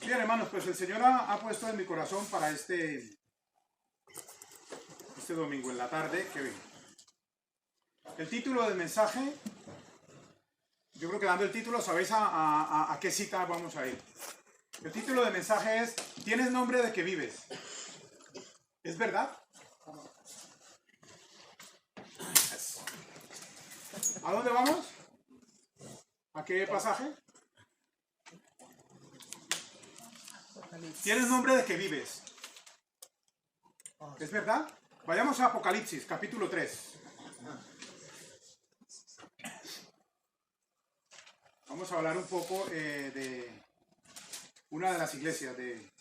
Bien, hermanos, pues el Señor ha puesto en mi corazón para este domingo en la tarde que viene. El título del mensaje, yo creo que dando el título sabéis a qué cita vamos a ir. El título del mensaje es: ¿tienes nombre de que vives? ¿Es verdad? ¿A dónde vamos? ¿A qué pasaje? ¿Tienes nombre de que vives? ¿Es verdad? Vayamos a Apocalipsis, capítulo 3. Vamos a hablar un poco de una de las iglesias de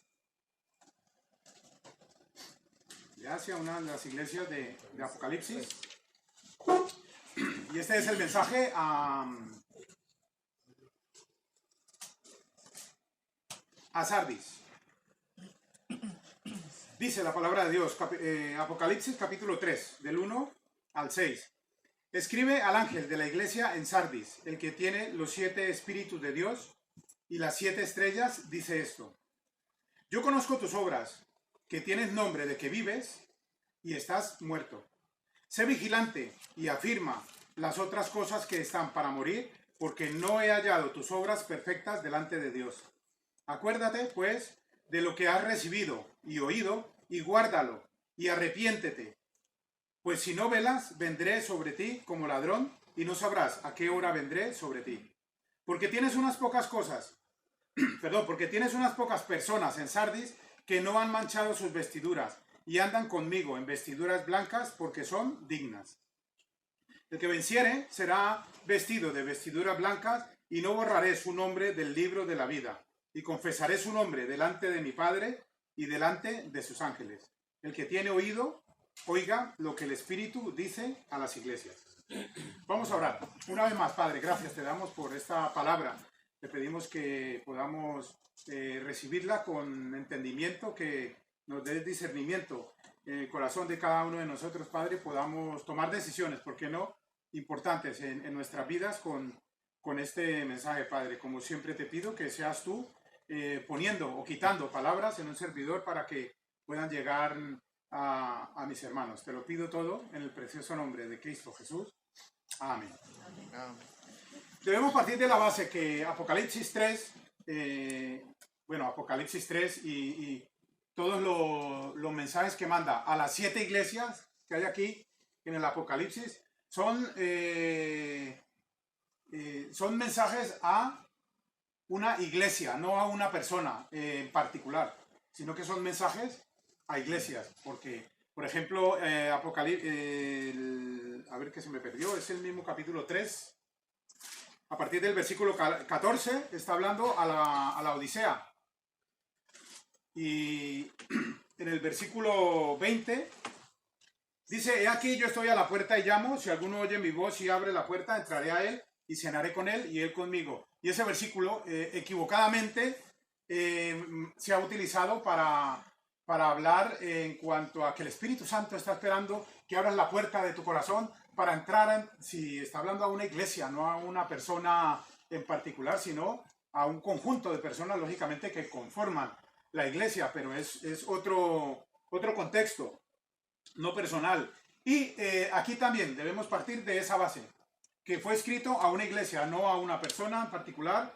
Asia, una de las iglesias de Apocalipsis. Y este es el mensaje a Sardis. Dice la palabra de Dios, Apocalipsis capítulo 3, del 1 al 6. Escribe al ángel de la iglesia en Sardis, el que tiene los 7 espíritus de Dios y las 7 estrellas, dice esto: yo conozco tus obras, que tienes nombre de que vives y estás muerto. Sé vigilante y afirma las otras cosas que están para morir, porque no he hallado tus obras perfectas delante de Dios. Acuérdate, pues, de lo que has recibido y oído, y guárdalo, y arrepiéntete. Pues si no velas, vendré sobre ti como ladrón, y no sabrás a qué hora vendré sobre ti. Porque tienes unas pocas cosas, porque tienes unas pocas personas en Sardis que no han manchado sus vestiduras, y andan conmigo en vestiduras blancas, porque son dignas. El que venciere será vestido de vestiduras blancas, y no borraré su nombre del libro de la vida, y confesaré su nombre delante de mi Padre y delante de sus ángeles. El que tiene oído, oiga lo que el Espíritu dice a las iglesias. Vamos a orar. Una vez más, Padre, gracias te damos por esta palabra. Te pedimos que podamos recibirla con entendimiento, que nos des discernimiento en el corazón de cada uno de nosotros, Padre, podamos tomar decisiones, ¿por qué no?, importantes en nuestras vidas con este mensaje, Padre. Como siempre te pido que seas tú poniendo o quitando palabras en un servidor para que puedan llegar a mis hermanos. Te lo pido todo en el precioso nombre de Cristo Jesús. Amén. Amén. Debemos partir de la base que Apocalipsis 3, Apocalipsis 3 y todos los mensajes que manda a las 7 iglesias que hay aquí en el Apocalipsis son mensajes a una iglesia, no a una persona en particular, sino que son mensajes a iglesias, porque, por ejemplo, Apocalipsis, a ver qué se me perdió, es el mismo capítulo 3, a partir del versículo 14, está hablando a la Odisea, y en el versículo 20, dice: he aquí yo estoy a la puerta y llamo, si alguno oye mi voz y abre la puerta, entraré a él y cenaré con él y él conmigo. Y ese versículo, equivocadamente, se ha utilizado para hablar en cuanto a que el Espíritu Santo está esperando que abras la puerta de tu corazón para entrar, si está hablando a una iglesia, no a una persona en particular, sino a un conjunto de personas, lógicamente, que conforman la iglesia, pero es otro contexto, no personal. Y aquí también debemos partir de esa base, que fue escrito a una iglesia, no a una persona en particular,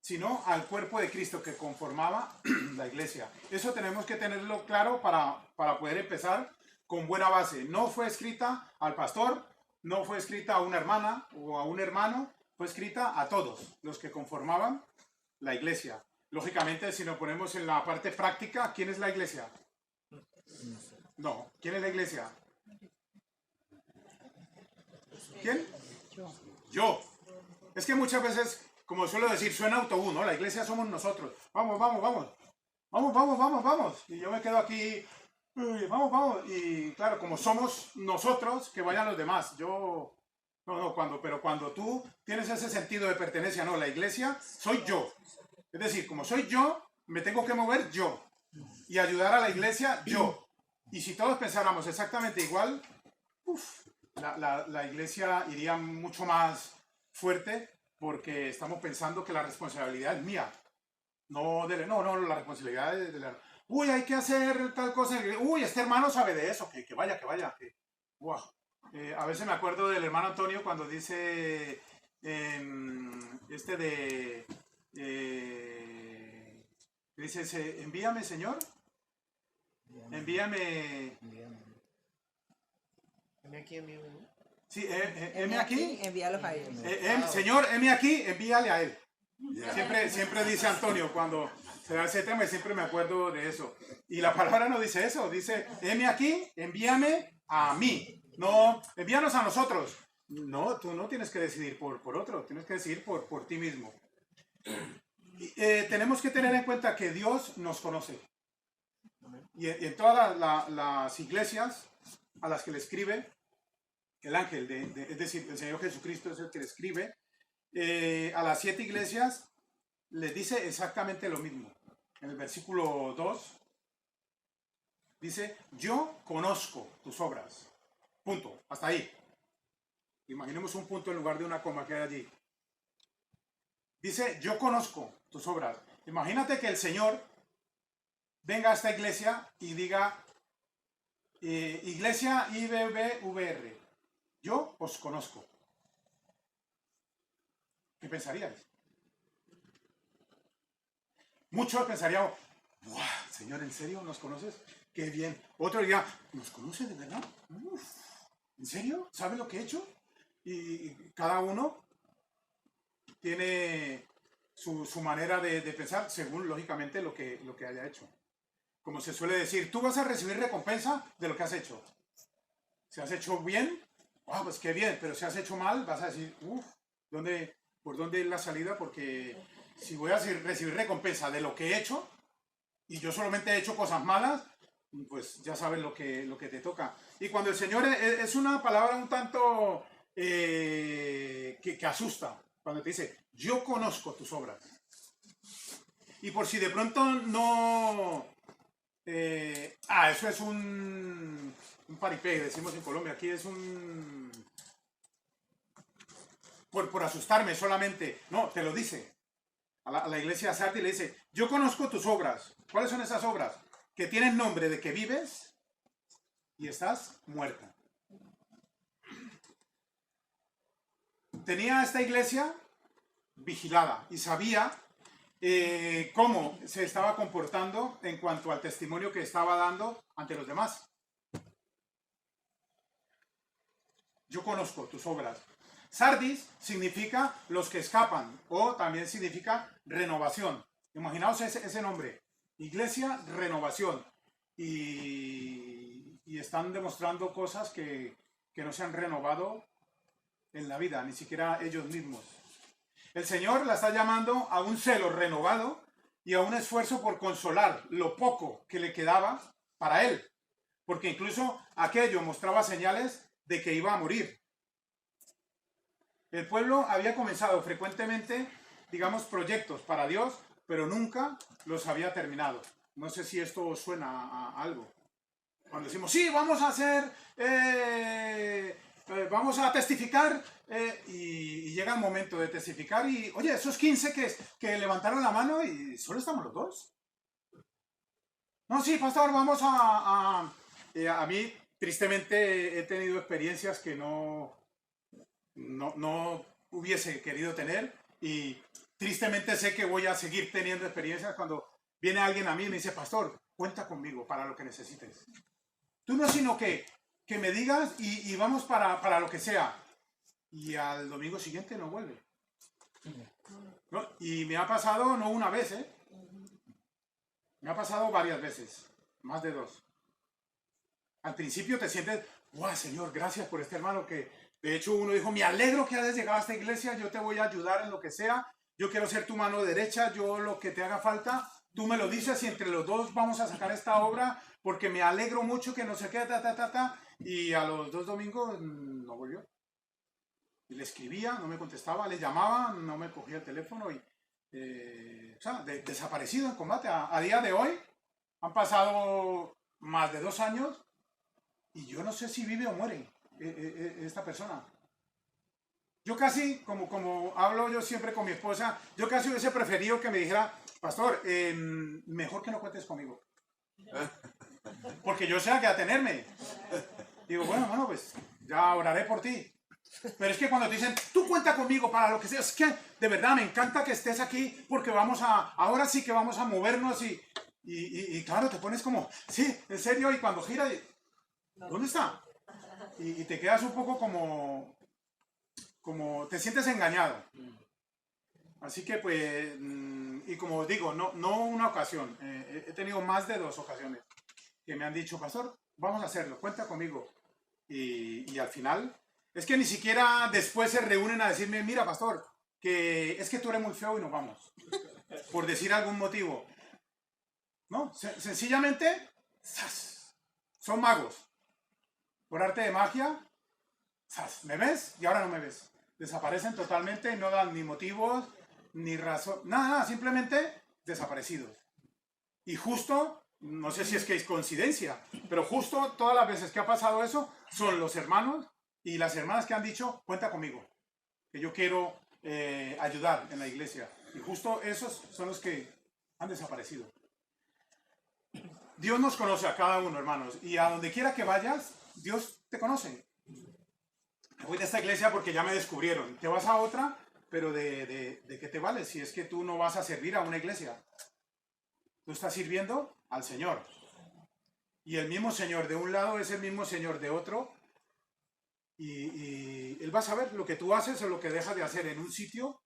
sino al cuerpo de Cristo que conformaba la iglesia. Eso tenemos que tenerlo claro para poder empezar con buena base. No fue escrita al pastor, no fue escrita a una hermana o a un hermano, fue escrita a todos los que conformaban la iglesia. Lógicamente, si nos ponemos en la parte práctica, ¿quién es la iglesia? No, ¿quién es la iglesia? ¿Quién? Yo. Es que muchas veces, como suelo decir, suena autobús, ¿no? La iglesia somos nosotros. Vamos, vamos, vamos. Vamos, vamos, vamos, vamos. Y yo me quedo aquí, vamos, vamos. Y claro, como somos nosotros, que vayan los demás. Yo, pero cuando tú tienes ese sentido de pertenencia, no, la iglesia soy yo. Es decir, como soy yo, me tengo que mover yo. Y ayudar a la iglesia yo. Y si todos pensáramos exactamente igual, la iglesia iría mucho más fuerte, porque estamos pensando que la responsabilidad es mía. No, la responsabilidad es de la... Uy, hay que hacer tal cosa. Uy, este hermano sabe de eso, que vaya, que vaya. Wow. A veces me acuerdo del hermano Antonio cuando dice este de... dice, envíame, Señor. Envíame... Heme aquí, envíame. Sí, heme aquí. Envíalos a ellos. Señor, heme aquí, envíale a él. Siempre dice Antonio cuando se da ese tema y siempre me acuerdo de eso. Y la palabra no dice eso, dice, heme aquí, envíame a mí. No, envíanos a nosotros. No, tú no tienes que decidir por otro, tienes que decidir por ti mismo. Tenemos que tener en cuenta que Dios nos conoce. Y en todas las iglesias a las que le escribe, el ángel, es decir, el Señor Jesucristo es el que le escribe, a las 7 iglesias les dice exactamente lo mismo. En el versículo 2 dice, yo conozco tus obras. Punto, hasta ahí. Imaginemos un punto en lugar de una coma que hay allí. Dice, yo conozco tus obras. Imagínate que el Señor venga a esta iglesia y diga, iglesia IBBVR, yo os conozco. ¿Qué pensaríais? Muchos pensarían, ¡wow! Señor, ¿en serio nos conoces? ¡Qué bien! Otro diría, ¿nos conoce de verdad? Uf, ¿en serio? ¿Sabe lo que he hecho? Y cada uno tiene su manera de pensar según, lógicamente, lo que haya hecho. Como se suele decir, tú vas a recibir recompensa de lo que has hecho. Si has hecho bien, ¡wow! Pues qué bien, pero si has hecho mal, vas a decir, uff, ¿por dónde es la salida? Porque si voy a recibir recompensa de lo que he hecho y yo solamente he hecho cosas malas, pues ya sabes lo que te toca. Y cuando el Señor es una palabra un tanto que asusta, cuando te dice, yo conozco tus obras. Y por si de pronto no... eso es un paripé, decimos en Colombia, aquí es un... Por asustarme solamente. No, te lo dice. A la iglesia de Sardis le dice, yo conozco tus obras. ¿Cuáles son esas obras? Que tienen nombre de que vives y estás muerta. Tenía esta iglesia vigilada y sabía cómo se estaba comportando en cuanto al testimonio que estaba dando ante los demás. Yo conozco tus obras. Sardis significa los que escapan, o también significa renovación. Imaginaos ese nombre, Iglesia Renovación. Y están demostrando cosas que no se han renovado en la vida, ni siquiera ellos mismos. El Señor la está llamando a un celo renovado y a un esfuerzo por consolar lo poco que le quedaba para Él. Porque incluso aquello mostraba señales de que iba a morir. El pueblo había comenzado frecuentemente, digamos, proyectos para Dios, pero nunca los había terminado. No sé si esto os suena a algo. Cuando decimos, sí, vamos a hacer, vamos a testificar, y llega el momento de testificar y, oye, esos 15 que levantaron la mano y solo estamos los 2. No, sí, pastor, vamos a mí, tristemente, he tenido experiencias que no hubiese querido tener y tristemente sé que voy a seguir teniendo experiencias cuando viene alguien a mí y me dice, pastor, cuenta conmigo para lo que necesites. Tú no, sino que me digas y vamos para lo que sea. Y al domingo siguiente no vuelve. ¿No? Y me ha pasado no una vez, me ha pasado varias veces, más de 2. Al principio te sientes, ¡guau, Señor, gracias por este hermano! Que de hecho uno dijo, me alegro que hayas llegado a esta iglesia, yo te voy a ayudar en lo que sea, yo quiero ser tu mano derecha, yo lo que te haga falta, tú me lo dices y entre los 2 vamos a sacar esta obra porque me alegro mucho que no se quede, y a los 2 domingos no volvió. Y le escribía, no me contestaba, le llamaba, no me cogía el teléfono y, o sea, desaparecido en combate. A día de hoy han pasado más de 2 años y yo no sé si vive o muere esta persona. Yo casi, como hablo yo siempre con mi esposa, yo casi hubiese preferido que me dijera, pastor, mejor que no cuentes conmigo. Porque yo sé a qué atenerme. Digo, bueno, pues ya oraré por ti. Pero es que cuando te dicen, tú cuenta conmigo para lo que sea, es que de verdad me encanta que estés aquí porque ahora sí que vamos a movernos y claro, te pones como, sí, en serio, y cuando gira, ¿dónde está? Y te quedas un poco como te sientes engañado. Así que pues, y como os digo, no una ocasión, he tenido más de 2 ocasiones que me han dicho, pastor, vamos a hacerlo, cuenta conmigo. Y al final, es que ni siquiera después se reúnen a decirme, mira, pastor, que es que tú eres muy feo y nos vamos. Por decir algún motivo. ¿No? Sencillamente, ¡zas! Son magos. Por arte de magia, ¡zas! ¿Me ves? Y ahora no me ves. Desaparecen totalmente y no dan ni motivos, ni razón, nada, simplemente desaparecidos. Y justo, no sé si es que es coincidencia, pero justo todas las veces que ha pasado eso, son los hermanos y las hermanas que han dicho, cuenta conmigo, que yo quiero ayudar en la iglesia. Y justo esos son los que han desaparecido. Dios nos conoce a cada uno, hermanos, y a donde quiera que vayas, Dios te conoce. Voy de esta iglesia porque ya me descubrieron. Te vas a otra, pero ¿de qué te vale si es que tú no vas a servir a una iglesia? Tú estás sirviendo al Señor. Y el mismo Señor de un lado es el mismo Señor de otro. Y Él va a saber lo que tú haces o lo que dejas de hacer en un sitio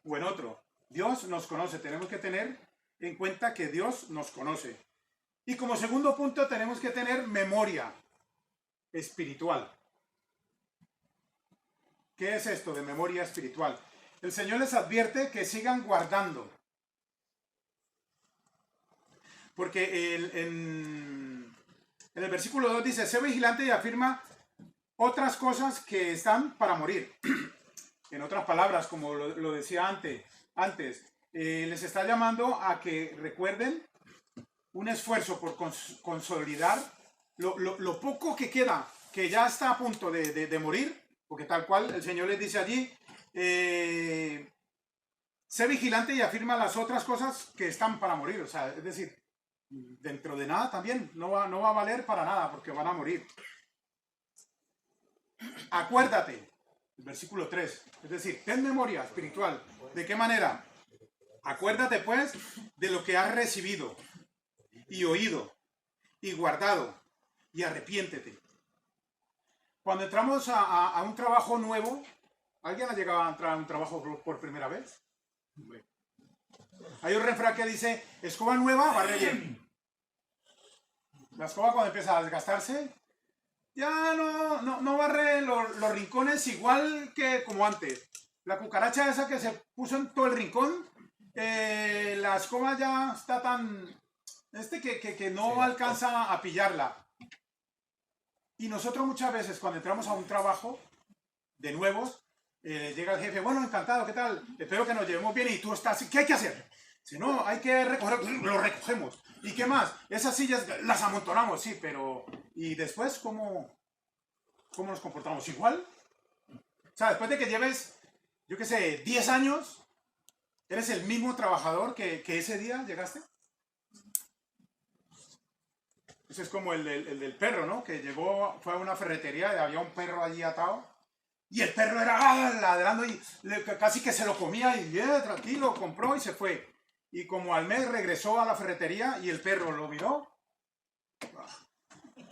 o en otro. Dios nos conoce. Tenemos que tener en cuenta que Dios nos conoce. Y como segundo punto tenemos que tener memoria espiritual. ¿Qué es esto de memoria espiritual? El Señor les advierte que sigan guardando. Porque en el versículo 2 dice, sé vigilante y afirma otras cosas que están para morir. En otras palabras, como lo decía antes les está llamando a que recuerden un esfuerzo por consolidar lo poco que queda, que ya está a punto de morir, porque tal cual el Señor les dice allí, sé vigilante y afirma las otras cosas que están para morir. O sea, es decir, dentro de nada también no va a valer para nada porque van a morir. Acuérdate, el versículo 3, es decir, ten memoria espiritual. ¿De qué manera? Acuérdate pues de lo que has recibido y oído y guardado y arrepiéntete. Cuando entramos a un trabajo nuevo, ¿alguien ha llegado a entrar a un trabajo por primera vez? Hay un refrán que dice, escoba nueva, barre bien. La escoba cuando empieza a desgastarse, ya no barre los rincones igual que como antes. La cucaracha esa que se puso en todo el rincón, la escoba ya está tan... que no alcanza a pillarla. Y nosotros muchas veces cuando entramos a un trabajo de nuevos, llega el jefe, bueno, encantado, ¿qué tal? Espero que nos llevemos bien y tú estás, ¿qué hay que hacer? Si no, hay que recoger, lo recogemos. ¿Y qué más? Esas sillas las amontonamos, sí, pero... ¿Y después cómo nos comportamos? ¿Igual? O sea, después de que lleves, yo qué sé, 10 años, ¿eres el mismo trabajador que ese día llegaste? Eso es como el del perro, ¿no? Que llegó, fue a una ferretería y había un perro allí atado. Y el perro era ladrando y casi que se lo comía y tranquilo, compró y se fue. Y como al mes regresó a la ferretería y el perro lo miró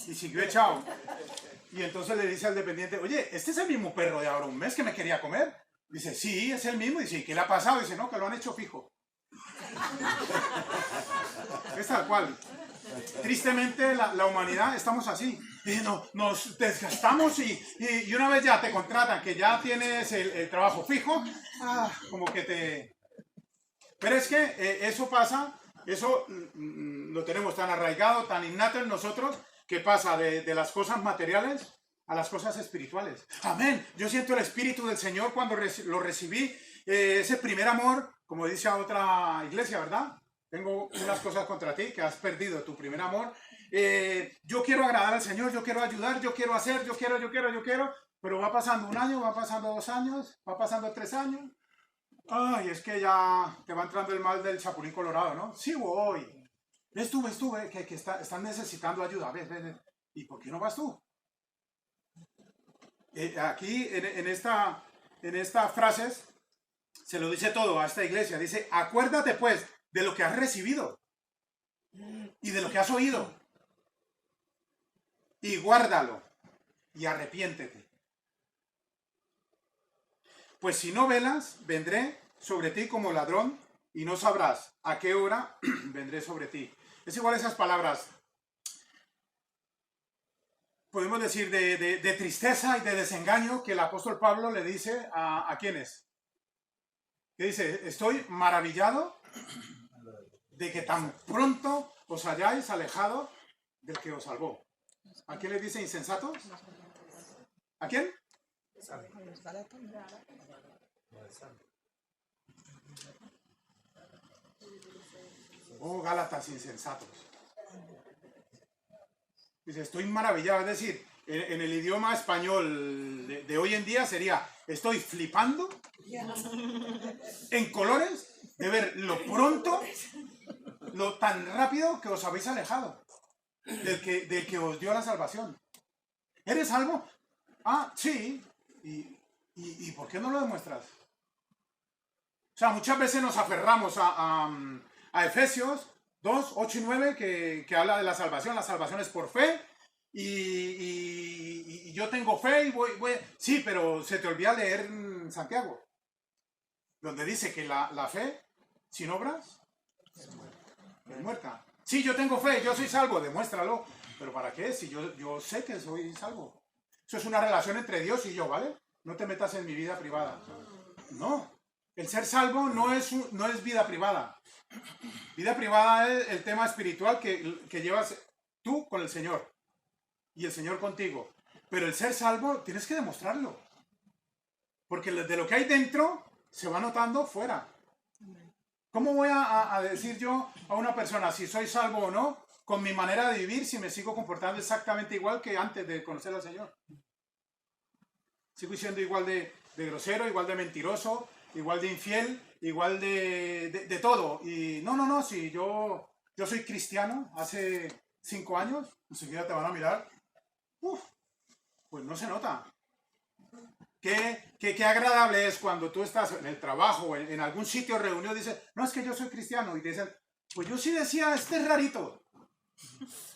y siguió echado. Y entonces le dice al dependiente, oye, ¿este es el mismo perro de ahora un mes que me quería comer? Dice, sí, es el mismo. Dice, ¿y qué le ha pasado? Dice, no, que lo han hecho fijo. Es tal cual. Tristemente la humanidad estamos así. Nos desgastamos y una vez ya te contratan, que ya tienes el trabajo fijo, como que te... Pero es que eso pasa, eso lo tenemos tan arraigado, tan innato en nosotros, que pasa de las cosas materiales a las cosas espirituales. Amén. Yo siento el Espíritu del Señor cuando lo recibí, ese primer amor, como dice a otra iglesia, ¿verdad? Tengo unas cosas contra ti, que has perdido tu primer amor. Yo quiero agradar al Señor, yo quiero ayudar, yo quiero hacer, yo quiero. Pero va pasando un año, va pasando 2 años, va pasando 3 años. Ay, es que ya te va entrando el mal del chapulín colorado, ¿no? Sí voy. Ves tú, que están necesitando ayuda. Ves. ¿Y por qué no vas tú? Aquí, en estas frases, se lo dice todo a esta iglesia. Dice, acuérdate pues de lo que has recibido y de lo que has oído. Y guárdalo y arrepiéntete. Pues si no velas, vendré sobre ti como ladrón y no sabrás a qué hora vendré sobre ti. Es igual esas palabras, podemos decir, de tristeza y de desengaño que el apóstol Pablo le dice a ¿quiénes? Que dice, estoy maravillado de que tan pronto os hayáis alejado del que os salvó. ¿A quién le dice insensatos? ¿A quién? Oh, Gálatas insensatos. Dice, estoy maravillado. Es decir, en el idioma español de hoy en día sería, estoy flipando en colores de ver lo pronto, lo tan rápido que os habéis alejado del que os dio la salvación. ¿Eres salvo? Ah, sí. ¿Y por qué no lo demuestras? O sea, muchas veces nos aferramos a Efesios 2, 8 y 9, que habla de la salvación. La salvación es por fe. Y yo tengo fe y voy. Sí, pero se te olvida leer Santiago, donde dice que la fe, sin obras, es muerta. Sí, yo tengo fe, yo soy salvo, demuéstralo. ¿Pero para qué? Si yo sé que soy salvo. Eso es una relación entre Dios y yo, ¿vale? No te metas en mi vida privada. No. El ser salvo no es vida privada. Vida privada es el tema espiritual que llevas tú con el Señor y el Señor contigo. Pero el ser salvo tienes que demostrarlo. Porque de lo que hay dentro se va notando fuera. ¿Cómo voy a decir yo a una persona si soy salvo o no con mi manera de vivir si me sigo comportando exactamente igual que antes de conocer al Señor? Sigo siendo igual de grosero, igual de mentiroso, igual de infiel, igual de todo. Y no, si yo soy cristiano hace 5 años, enseguida te van a mirar. Pues no se nota. Qué agradable es cuando tú estás en el trabajo o en algún sitio reunido y dices, no, es que yo soy cristiano. Y te dicen, pues yo sí decía, este es rarito.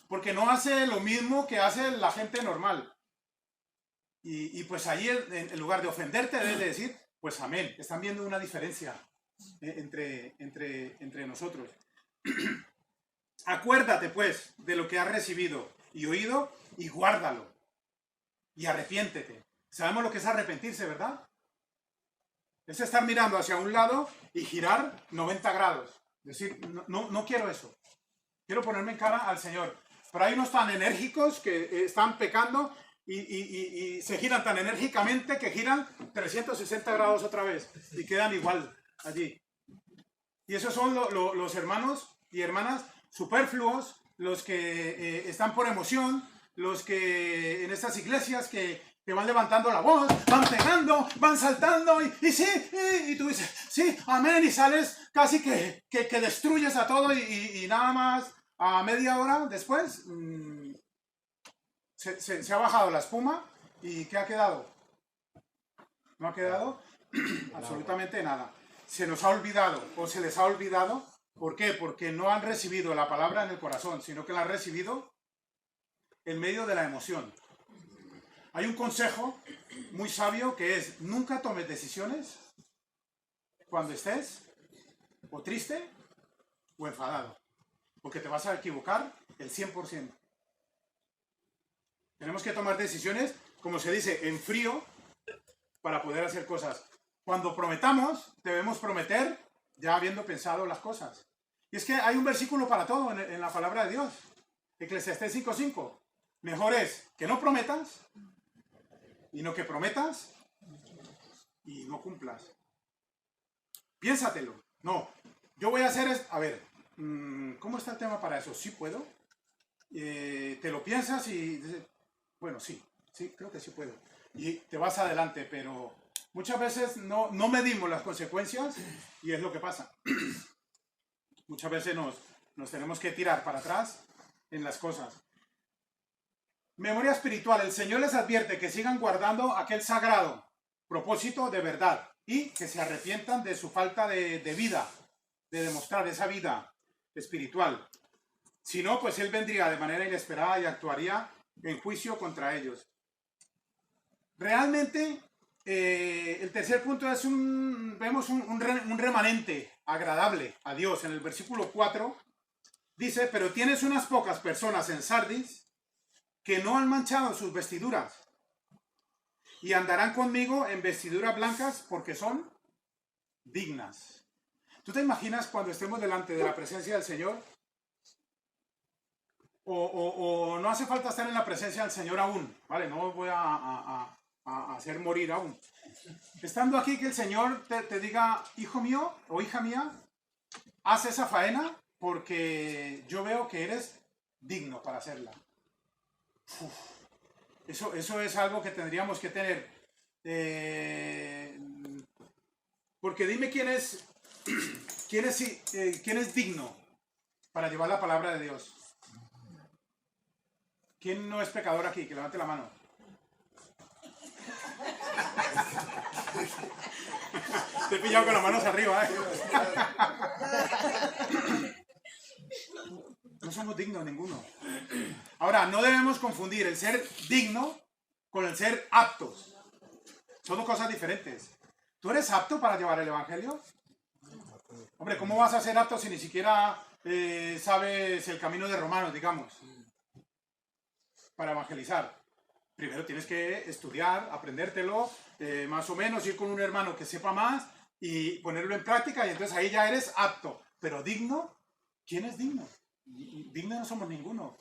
Porque no hace lo mismo que hace la gente normal. Y pues ahí, en lugar de ofenderte, debes de decir, pues amén. Están viendo una diferencia entre nosotros. Acuérdate, pues, de lo que has recibido y oído y guárdalo. Y arrepiéntete. Sabemos lo que es arrepentirse, ¿verdad? Es estar mirando hacia un lado y girar 90 grados. Decir, no quiero eso. Quiero ponerme en cara al Señor. Pero hay unos tan enérgicos que están pecando y se giran tan enérgicamente que giran 360 grados otra vez y quedan igual allí. Y esos son los hermanos y hermanas superfluos, los que están por emoción, los que en estas iglesias que van levantando la voz, van pegando, van saltando y sí, y tú dices, sí, amén, y sales casi que destruyes a todo y nada más a media hora después se ha bajado la espuma y ¿qué ha quedado? No ha quedado absolutamente nada. Se nos ha olvidado o se les ha olvidado. ¿Por qué? Porque no han recibido la palabra en el corazón, sino que la han recibido en medio de la emoción. Hay un consejo muy sabio que es, nunca tomes decisiones cuando estés o triste o enfadado, porque te vas a equivocar el 100%. Tenemos que tomar decisiones, como se dice, en frío, para poder hacer cosas. Cuando prometamos, debemos prometer ya habiendo pensado las cosas. Y es que hay un versículo para todo en la palabra de Dios. Eclesiastés 5:5. Mejor es que no prometas y no que prometas y no cumplas. Piénsatelo. No, yo voy a hacer esto. A ver, ¿cómo está el tema para eso? ¿Sí puedo? Te lo piensas y dices, bueno, sí, creo que sí puedo. Y te vas adelante, pero Muchas veces no medimos las consecuencias y es lo que pasa. Muchas veces nos tenemos que tirar para atrás en las cosas. Memoria espiritual. El Señor les advierte que sigan guardando aquel sagrado propósito de verdad y que se arrepientan de su falta de vida, de demostrar esa vida espiritual. Si no, pues Él vendría de manera inesperada y actuaría en juicio contra ellos. Realmente, el tercer punto es vemos un remanente agradable a Dios. En el versículo 4 dice, pero tienes unas pocas personas en Sardis que no han manchado sus vestiduras y andarán conmigo en vestiduras blancas porque son dignas. ¿Tú te imaginas cuando estemos delante de la presencia del Señor? O no hace falta estar en la presencia del Señor aún, ¿vale? No voy a hacer morir aún. Estando aquí, que el Señor te diga, hijo mío o hija mía, haz esa faena porque yo veo que eres digno para hacerla. Uf, eso es algo que tendríamos que tener. Porque dime quién es digno para llevar la palabra de Dios. ¿Quién no es pecador aquí? Que levante la mano. Te he pillado con las manos arriba, ¿eh? No somos dignos ninguno. Ahora, no debemos confundir el ser digno con el ser aptos. Son dos cosas diferentes. ¿Tú eres apto para llevar el evangelio? Hombre, ¿cómo vas a ser apto si ni siquiera sabes el camino de Romanos, digamos? Para evangelizar. Primero tienes que estudiar, aprendértelo, más o menos ir con un hermano que sepa más y ponerlo en práctica y entonces ahí ya eres apto. Pero digno, ¿quién es digno? Digno no somos ninguno.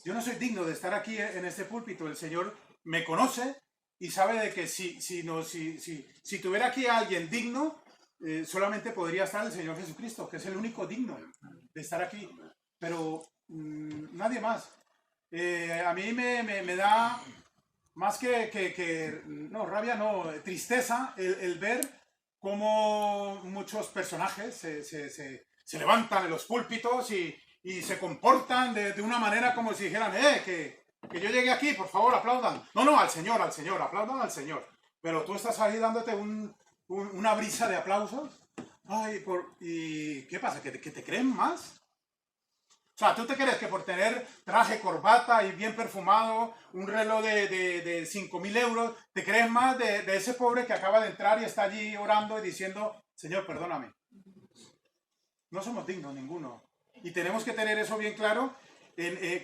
Yo no soy digno de estar aquí en este púlpito. El Señor me conoce y sabe de que si tuviera aquí a alguien digno, solamente podría estar el Señor Jesucristo, que es el único digno de estar aquí. Pero nadie más. A mí me da más no, rabia no, tristeza el ver cómo muchos personajes se levantan en los púlpitos y se comportan de una manera como si dijeran, que yo llegué aquí, por favor, aplaudan. No, al Señor, aplaudan al Señor. Pero tú estás ahí dándote una brisa de aplausos. Ay, ¿y qué pasa? ¿Que te creen más? O sea, ¿tú te crees que por tener traje, corbata y bien perfumado, un reloj de 5.000 euros, te crees más de ese pobre que acaba de entrar y está allí orando y diciendo, Señor, perdóname? No somos dignos ninguno. Y tenemos que tener eso bien claro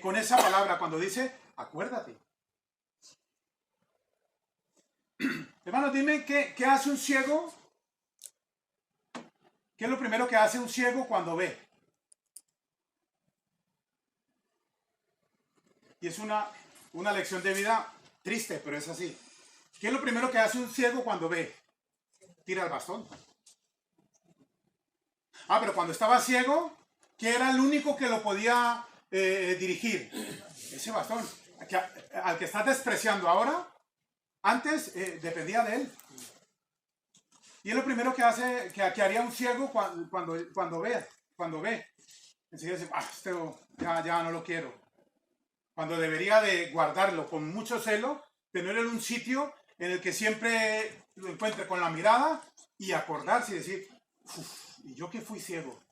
con esa palabra cuando dice, acuérdate. Hermanos, dime, ¿qué hace un ciego? ¿Qué es lo primero que hace un ciego cuando ve? Y es una lección de vida triste, pero es así. ¿Qué es lo primero que hace un ciego cuando ve? Tira el bastón. Ah, pero cuando estaba ciego, ¿qué era el único que lo podía dirigir? Ese bastón. Al que estás despreciando ahora, antes dependía de él. Y es lo primero que haría un ciego cuando ve. Enseguida dice, ya no lo quiero. Cuando debería de guardarlo con mucho celo, tenerlo en un sitio en el que siempre lo encuentre con la mirada y acordarse y decir, y yo que fui ciego.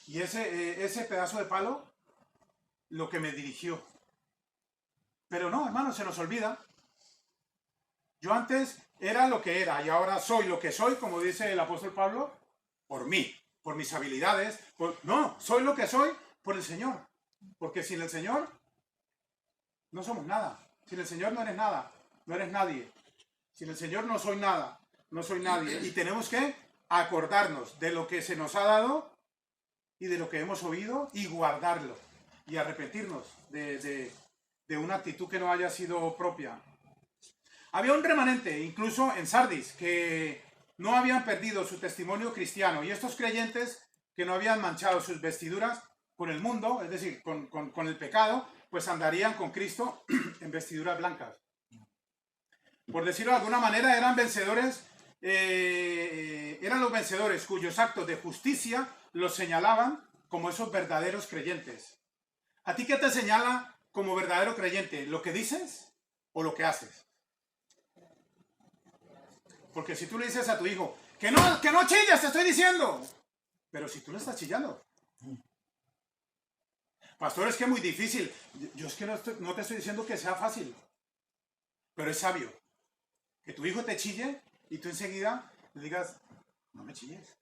Y ese pedazo de palo, lo que me dirigió. Pero no, hermano, se nos olvida. Yo antes era lo que era y ahora soy lo que soy, como dice el apóstol Pablo, por mí, por mis habilidades. No, soy lo que soy por el Señor. Porque sin el Señor no somos nada. Sin el Señor no eres nada, no eres nadie. Sin el Señor no soy nada, no soy nadie. Y tenemos que acordarnos de lo que se nos ha dado y de lo que hemos oído y guardarlo. Y arrepentirnos de una actitud que no haya sido propia. Había un remanente, incluso en Sardis, que no habían perdido su testimonio cristiano. Y estos creyentes que no habían manchado sus vestiduras con el mundo, es decir, con el pecado, pues andarían con Cristo en vestiduras blancas. Por decirlo de alguna manera, eran vencedores, eran los vencedores cuyos actos de justicia los señalaban como esos verdaderos creyentes. ¿A ti qué te señala como verdadero creyente? ¿Lo que dices o lo que haces? Porque si tú le dices a tu hijo, que no chilles, te estoy diciendo. Pero si tú le estás chillando. Pastor, es que es muy difícil. Yo es que no te estoy diciendo que sea fácil. Pero es sabio. Que tu hijo te chille y tú enseguida le digas, no me chilles.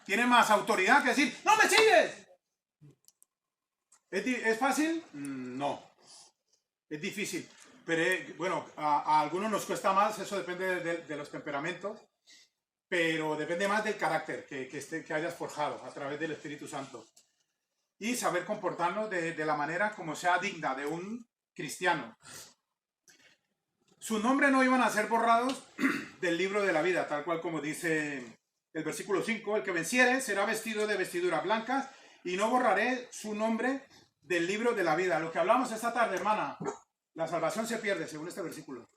Tiene más autoridad que decir, ¡no me chilles! ¿Es fácil? No. Es difícil. Pero bueno, a algunos nos cuesta más, eso depende de los temperamentos, pero depende más del carácter que hayas forjado a través del Espíritu Santo. Y saber comportarnos de la manera como sea digna de un cristiano. Sus nombres no iban a ser borrados del libro de la vida, tal cual como dice el versículo 5. El que venciere será vestido de vestiduras blancas y no borraré su nombre del libro de la vida. Lo que hablamos esta tarde, hermana, la salvación se pierde, según este versículo.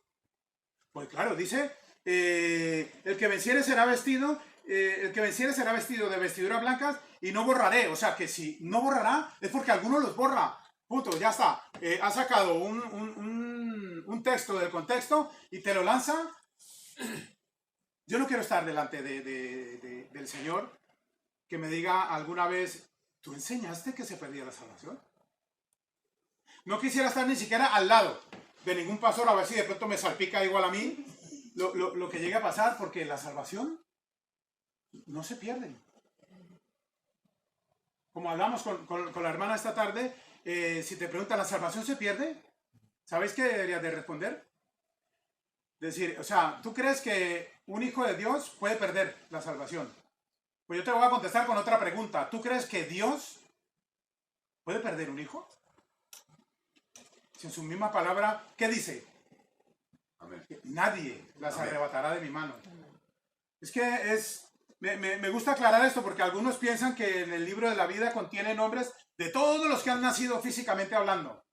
Pues claro, dice, el que venciere será vestido de vestiduras blancas y no borraré. O sea, que si no borrará, es porque alguno los borra. Punto, ya está. Ha sacado un texto del contexto y te lo lanza. Yo no quiero estar delante del Señor que me diga alguna vez, ¿tú enseñaste que se perdía la salvación? No quisiera estar ni siquiera al lado de ningún pastor a ver si de pronto me salpica igual a mí lo que llegue a pasar, porque la salvación no se pierde. Como hablamos con la hermana esta tarde, si te preguntan, ¿la salvación se pierde? ¿Sabéis qué deberías de responder? Decir, o sea, ¿tú crees que un hijo de Dios puede perder la salvación? Pues yo te voy a contestar con otra pregunta. ¿Tú crees que Dios puede perder un hijo? Si en su misma palabra, ¿qué dice? Amén. Nadie las arrebatará de mi mano. Es que me gusta aclarar esto porque algunos piensan que en el libro de la vida contiene nombres de todos los que han nacido físicamente hablando.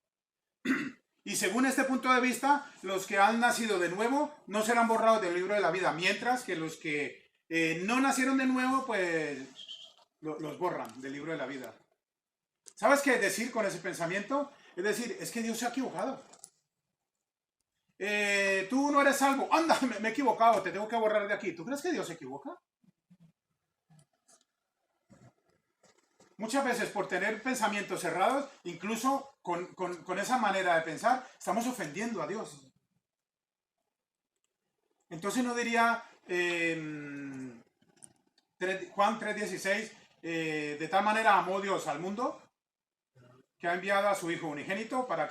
Y según este punto de vista, los que han nacido de nuevo no serán borrados del libro de la vida, mientras que los que no nacieron de nuevo, pues los borran del libro de la vida. ¿Sabes qué decir con ese pensamiento? Es decir, es que Dios se ha equivocado. Tú no eres salvo. Anda, me he equivocado, te tengo que borrar de aquí. ¿Tú crees que Dios se equivoca? Muchas veces por tener pensamientos cerrados, incluso con esa manera de pensar, estamos ofendiendo a Dios. Entonces no diría Juan 3:16, de tal manera amó Dios al mundo que ha enviado a su Hijo unigénito para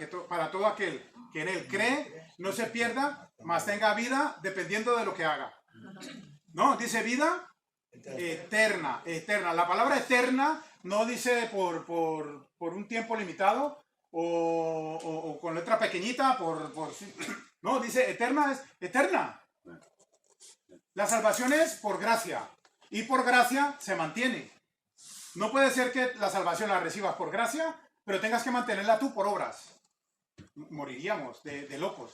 todo aquel que en Él cree no se pierda, mas tenga vida dependiendo de lo que haga. No, dice vida eterna. La palabra eterna no dice por un tiempo limitado o con letra pequeñita, no, dice eterna, es eterna. La salvación es por gracia y por gracia se mantiene. No puede ser que la salvación la recibas por gracia, pero tengas que mantenerla tú por obras. Moriríamos de locos.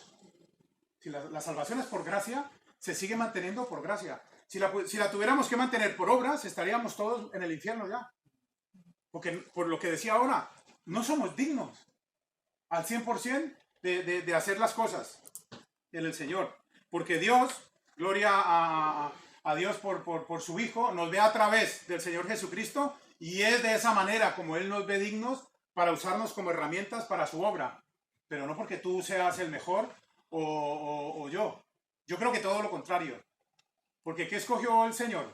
Si la salvación es por gracia, se sigue manteniendo por gracia. Si la tuviéramos que mantener por obras, estaríamos todos en el infierno ya. Porque, por lo que decía ahora, no somos dignos al 100% de hacer las cosas en el Señor. Porque Dios, gloria a Dios por su Hijo, nos ve a través del Señor Jesucristo y es de esa manera como Él nos ve dignos para usarnos como herramientas para su obra. Pero no porque tú seas el mejor o yo. Yo creo que todo lo contrario. Porque ¿qué escogió el Señor?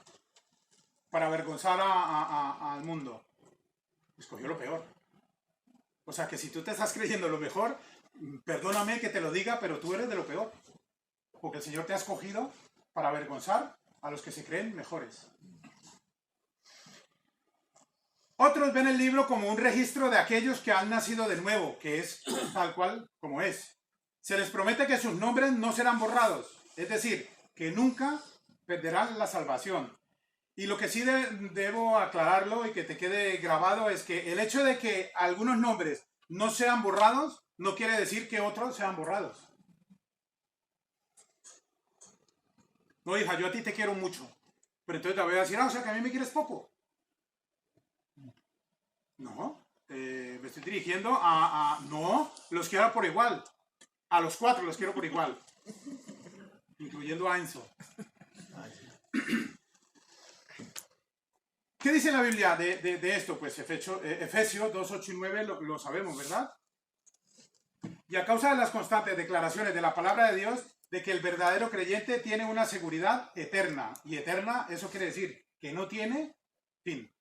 Para avergonzar al mundo. Escogió lo peor. O sea que si tú te estás creyendo lo mejor, perdóname que te lo diga, pero tú eres de lo peor. Porque el Señor te ha escogido para avergonzar a los que se creen mejores. Otros ven el libro como un registro de aquellos que han nacido de nuevo, que es tal cual como es. Se les promete que sus nombres no serán borrados, es decir, que nunca perderán la salvación. Y lo que sí debo aclararlo y que te quede grabado es que el hecho de que algunos nombres no sean borrados no quiere decir que otros sean borrados. No, hija, yo a ti te quiero mucho. Pero entonces te voy a decir, o sea que a mí me quieres poco. No, me estoy dirigiendo no, los quiero por igual. A los 4 los quiero por igual. Incluyendo a Enzo. ¿Qué dice la Biblia de esto? Pues Efesios 2, 8 y 9 lo sabemos, ¿verdad? Y a causa de las constantes declaraciones de la palabra de Dios, de que el verdadero creyente tiene una seguridad eterna. Y eterna, eso quiere decir que no tiene fin.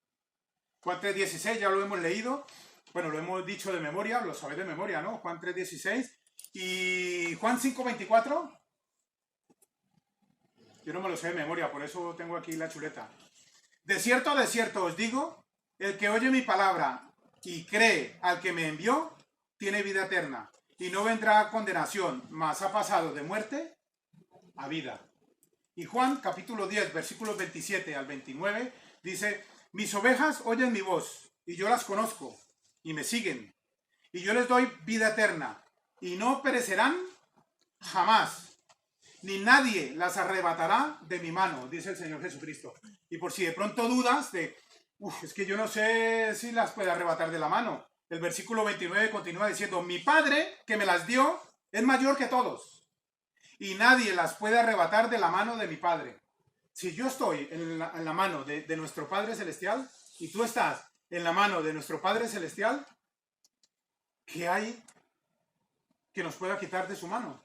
Juan 3:16, ya lo hemos leído. Bueno, lo hemos dicho de memoria, lo sabéis de memoria, ¿no? Juan 3:16. Y Juan 5:24. Yo no me lo sé de memoria, por eso tengo aquí la chuleta. De cierto os digo, el que oye mi palabra y cree al que me envió, tiene vida eterna. Y no vendrá a condenación, mas ha pasado de muerte a vida. Y Juan, capítulo 10, versículos 27 al 29, dice, mis ovejas oyen mi voz, y yo las conozco, y me siguen. Y yo les doy vida eterna, y no perecerán jamás, ni nadie las arrebatará de mi mano, dice el Señor Jesucristo. Y por si de pronto dudas de, es que yo no sé si las puede arrebatar de la mano. El versículo 29 continúa diciendo, mi Padre que me las dio es mayor que todos, y nadie las puede arrebatar de la mano de mi Padre. Si yo estoy en la mano de nuestro Padre Celestial, y tú estás en la mano de nuestro Padre Celestial, ¿qué hay que nos pueda quitar de su mano?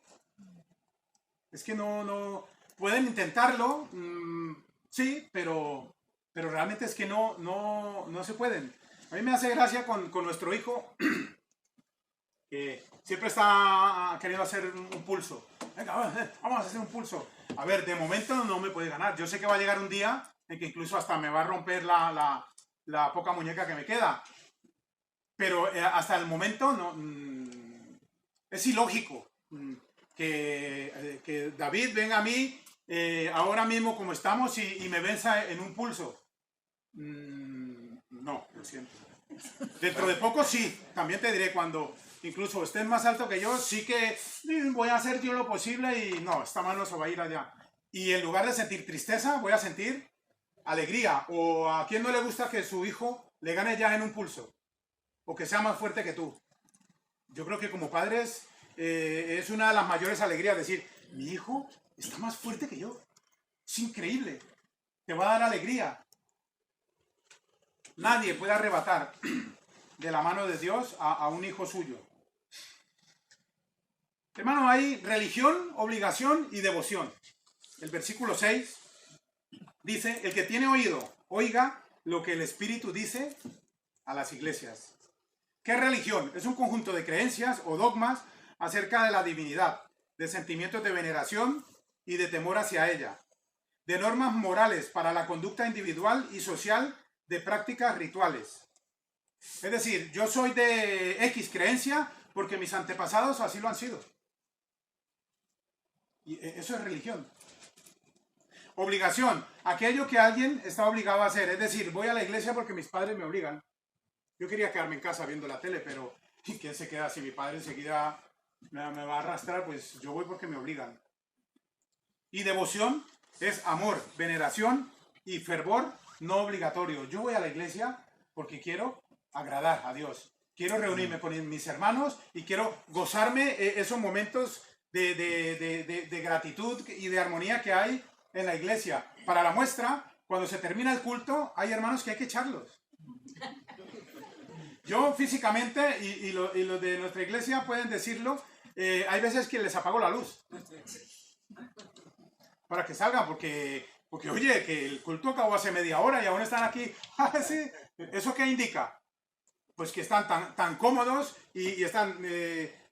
Es que no pueden intentarlo, sí, pero realmente es que no se pueden. A mí me hace gracia con nuestro hijo, que siempre está queriendo hacer un pulso. Venga, vamos a hacer un pulso. A ver, de momento no me puede ganar. Yo sé que va a llegar un día en que incluso hasta me va a romper la poca muñeca que me queda. Pero hasta el momento es ilógico que David venga a mí ahora mismo como estamos y me venza en un pulso. No, lo siento. Dentro de poco sí, también te diré cuando incluso estés más alto que yo, sí que voy a hacer yo lo posible y no, esta mano se va a ir allá. Y en lugar de sentir tristeza, voy a sentir alegría. O a quien no le gusta que su hijo le gane ya en un pulso o que sea más fuerte que tú. Yo creo que como padres es una de las mayores alegrías decir, mi hijo está más fuerte que yo. Es increíble. Te va a dar alegría. Nadie puede arrebatar de la mano de Dios a un hijo suyo. Hermano, hay religión, obligación y devoción. El versículo 6 dice, el que tiene oído, oiga lo que el Espíritu dice a las iglesias. ¿Qué es religión? Es un conjunto de creencias o dogmas acerca de la divinidad, de sentimientos de veneración y de temor hacia ella, de normas morales para la conducta individual y social, de prácticas rituales. Es decir, yo soy de X creencia porque mis antepasados así lo han sido. Y eso es religión. Obligación, aquello que alguien está obligado a hacer. Es decir, voy a la iglesia porque mis padres me obligan. Yo quería quedarme en casa viendo la tele, pero ¿quién se queda si mi padre enseguida me va a arrastrar? Pues yo voy porque me obligan. Y devoción es amor, veneración y fervor no obligatorio. Yo voy a la iglesia porque quiero agradar a Dios. Quiero reunirme con mis hermanos y quiero gozarme esos momentos de gratitud y de armonía que hay en la iglesia. Para la muestra, cuando se termina el culto, hay hermanos que hay que echarlos. Yo físicamente, y los de nuestra iglesia pueden decirlo, hay veces que les apago la luz. Para que salgan, porque oye, que el culto acabó hace media hora y aún están aquí. ¿Sí? ¿Eso qué indica? Pues que están tan cómodos y están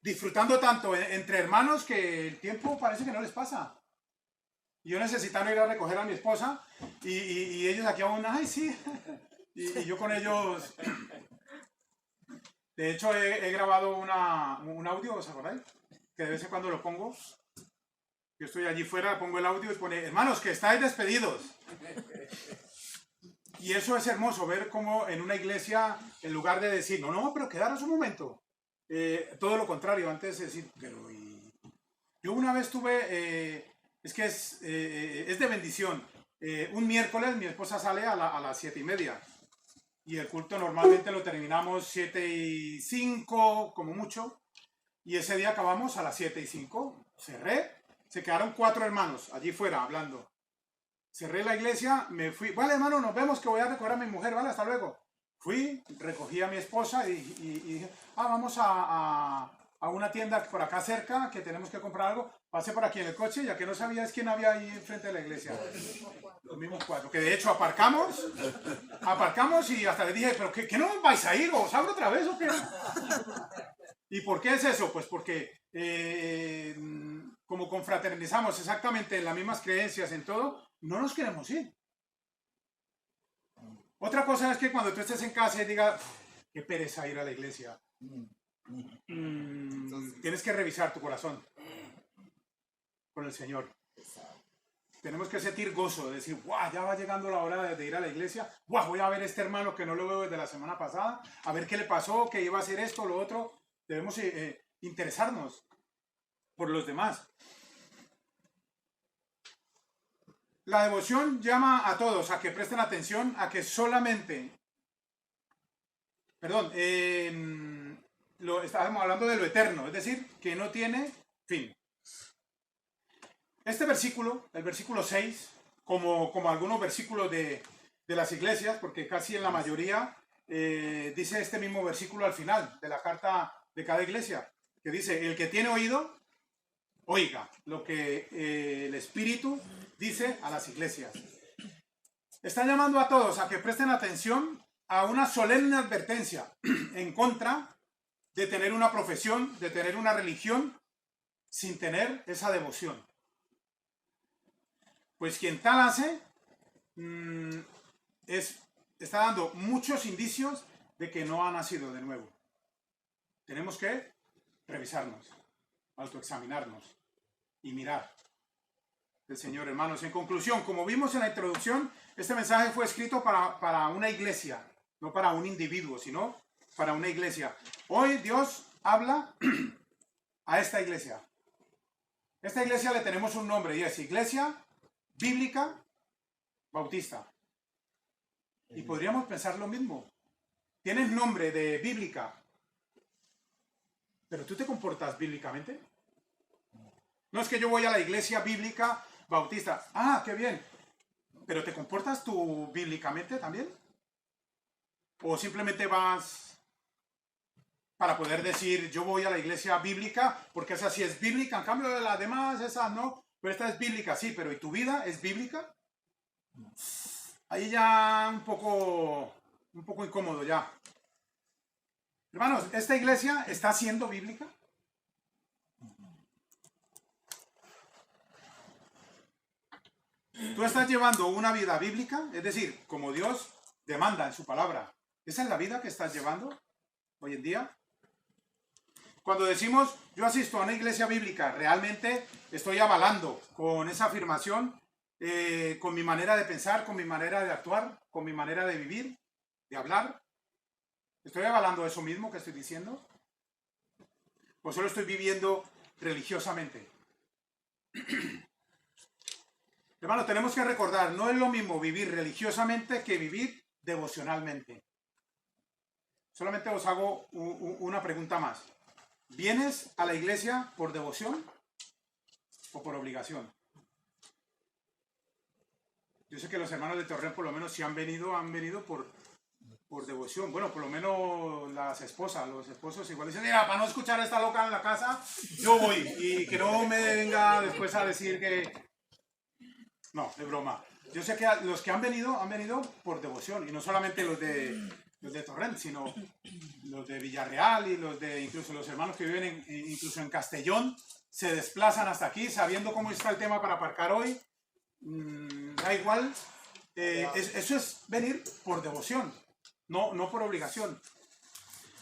disfrutando tanto entre hermanos que el tiempo parece que no les pasa. Yo necesitaba ir a recoger a mi esposa y ellos aquí aún, ay sí, y yo con ellos. De hecho he grabado un audio, ¿os acordáis? Que de vez en cuando lo pongo. Yo estoy allí fuera, pongo el audio y pone, hermanos, que estáis despedidos. Y eso es hermoso, ver cómo en una iglesia, en lugar de decir, no, pero quedaros un momento. Todo lo contrario, antes de decir, pero... Yo una vez tuve es que es de bendición. Un miércoles mi esposa sale a las 7:30 y el culto normalmente lo terminamos 7:05 como mucho, y ese día acabamos a las 7:05. Cerré, se quedaron 4 hermanos allí fuera hablando. Cerré la iglesia, me fui. Vale, hermano, nos vemos, que voy a recoger a mi mujer, vale, hasta luego. Fui, recogí a mi esposa y dije, vamos a una tienda por acá cerca, que tenemos que comprar algo. Pasé por aquí en el coche, ya que no sabías quién había ahí enfrente de la iglesia. Los mismos 4, que de hecho aparcamos y hasta le dije, pero ¿qué no vais a ir? ¿Os abro otra vez o qué? ¿Y por qué es eso? Pues porque como confraternizamos exactamente en las mismas creencias en todo, no nos queremos ir. Otra cosa es que cuando tú estés en casa y digas, qué pereza ir a la iglesia, tienes que revisar tu corazón con el Señor. Tenemos que sentir gozo, de decir, ¡guau! Ya va llegando la hora de ir a la iglesia. ¡Guau! Voy a ver a este hermano que no lo veo desde la semana pasada, a ver qué le pasó, que iba a hacer esto, lo otro. Debemos interesarnos por los demás. La devoción llama a todos a que presten atención, a que solamente, estábamos hablando de lo eterno, es decir, que no tiene fin. Este versículo, el versículo 6, como algunos versículos de las iglesias, porque casi en la mayoría dice este mismo versículo al final de la carta de cada iglesia, que dice, el que tiene oído, oiga lo que el Espíritu dice a las iglesias. Está llamando a todos a que presten atención a una solemne advertencia en contra de tener una profesión, de tener una religión sin tener esa devoción. Pues quien tal hace está dando muchos indicios de que no ha nacido de nuevo. Tenemos que revisarnos, autoexaminarnos y mirar del Señor, hermanos. En conclusión, como vimos en la introducción, este mensaje fue escrito para una iglesia, no para un individuo, sino para una iglesia. Hoy Dios habla a esta iglesia. Esta iglesia le tenemos un nombre y es Iglesia Bíblica Bautista. Y podríamos pensar lo mismo. Tienes nombre de bíblica, pero ¿tú te comportas bíblicamente? No es que yo voy a la Iglesia Bíblica Bautista. Ah, qué bien. ¿Pero te comportas tú bíblicamente también? ¿O simplemente vas para poder decir, yo voy a la iglesia bíblica, porque esa sí es bíblica, en cambio de las demás, esa no, pero esta es bíblica, sí, pero ¿y tu vida es bíblica? Ahí ya un poco incómodo ya. Hermanos, ¿esta iglesia está siendo bíblica? ¿Tú estás llevando una vida bíblica? Es decir, como Dios demanda en su palabra. ¿Esa es la vida que estás llevando hoy en día? Cuando decimos, yo asisto a una iglesia bíblica, realmente estoy avalando con esa afirmación, con mi manera de pensar, con mi manera de actuar, con mi manera de vivir, de hablar. ¿Estoy avalando eso mismo que estoy diciendo? ¿O solo estoy viviendo religiosamente? Hermano, tenemos que recordar, no es lo mismo vivir religiosamente que vivir devocionalmente. Solamente os hago una pregunta más. ¿Vienes a la iglesia por devoción o por obligación? Yo sé que los hermanos de Torreón, por lo menos, si han venido por devoción. Bueno, por lo menos las esposas, los esposos igual dicen, mira, para no escuchar a esta loca en la casa, yo voy. Y que no me venga después a decir que... No, es broma. Yo sé que los que han venido por devoción. Y no solamente los de Torrent, sino los de Villarreal y incluso los hermanos que viven incluso en Castellón, se desplazan hasta aquí sabiendo cómo está el tema para aparcar hoy. Da igual. Eso es venir por devoción, no por obligación.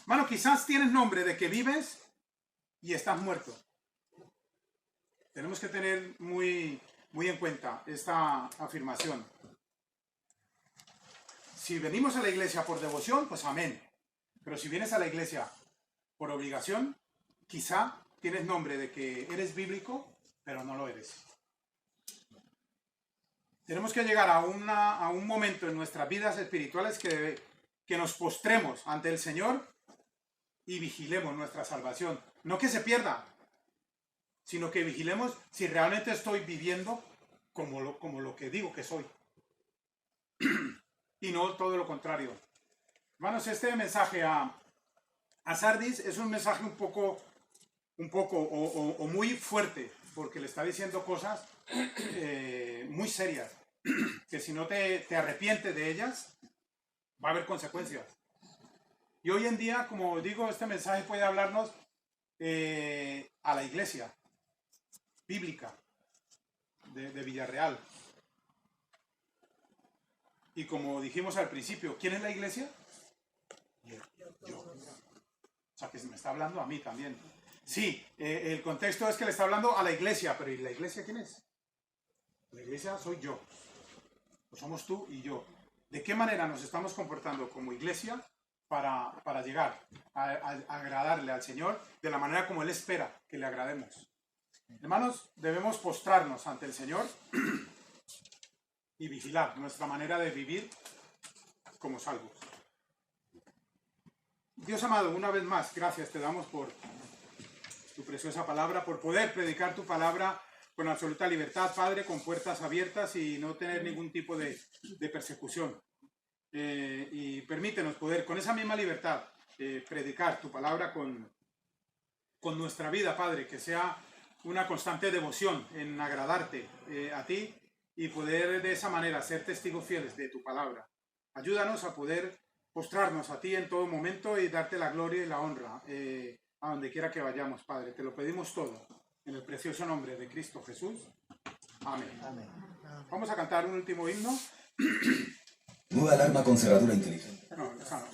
Mano, quizás tienes nombre de que vives y estás muerto. Tenemos que tener muy en cuenta esta afirmación. Si venimos a la iglesia por devoción, pues amén. Pero si vienes a la iglesia por obligación, quizá tienes nombre de que eres bíblico, pero no lo eres. Tenemos que llegar a un momento en nuestras vidas espirituales que nos postremos ante el Señor y vigilemos nuestra salvación. No que se pierda, sino que vigilemos si realmente estoy viviendo como lo que digo que soy. Y no todo lo contrario. Hermanos, este mensaje a Sardis es un mensaje un poco o muy fuerte, porque le está diciendo cosas muy serias, que si no te arrepientes de ellas, va a haber consecuencias. Y hoy en día, como digo, este mensaje puede hablarnos a la iglesia bíblica de Villarreal. Y como dijimos al principio, ¿quién es la iglesia? Yo. O sea, que se me está hablando a mí también. Sí, el contexto es que le está hablando a la iglesia, pero ¿y la iglesia quién es? La iglesia soy yo. O somos tú y yo. ¿De qué manera nos estamos comportando como iglesia para llegar a agradarle al Señor de la manera como Él espera que le agrademos? Hermanos, debemos postrarnos ante el Señor y vigilar nuestra manera de vivir como salvos. Dios amado, una vez más, gracias te damos por tu preciosa palabra, por poder predicar tu palabra con absoluta libertad, Padre, con puertas abiertas y no tener ningún tipo de persecución. Y permítenos poder, con esa misma libertad, predicar tu palabra con nuestra vida, Padre, que sea una constante devoción en agradarte a ti y poder de esa manera ser testigos fieles de tu palabra. Ayúdanos a poder postrarnos a ti en todo momento y darte la gloria y la honra a donde quiera que vayamos, Padre. Te lo pedimos todo en el precioso nombre de Cristo Jesús. Amén. Amén. Vamos a cantar un último himno. Nueva alarma con cerradura inteligente. No, esa no.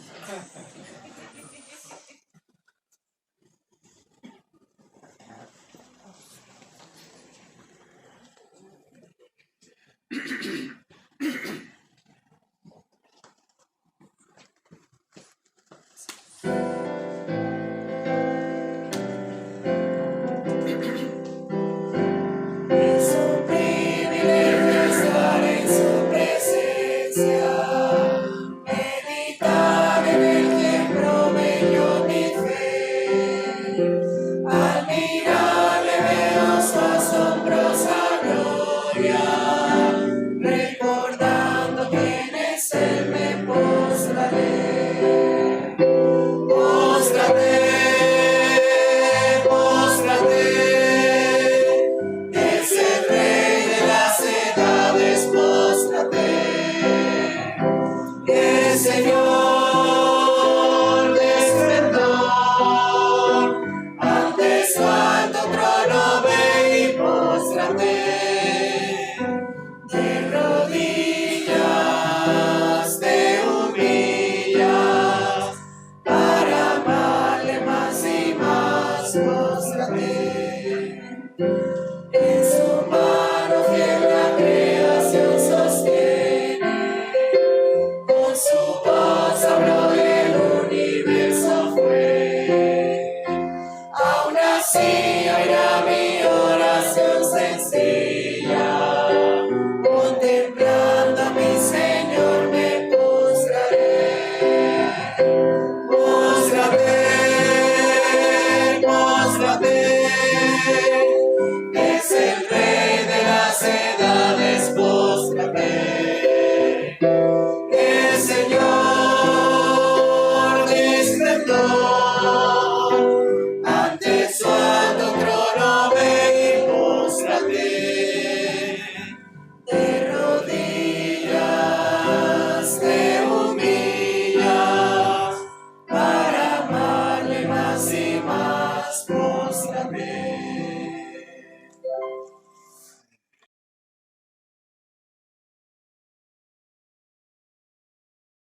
Más y más, póstrate.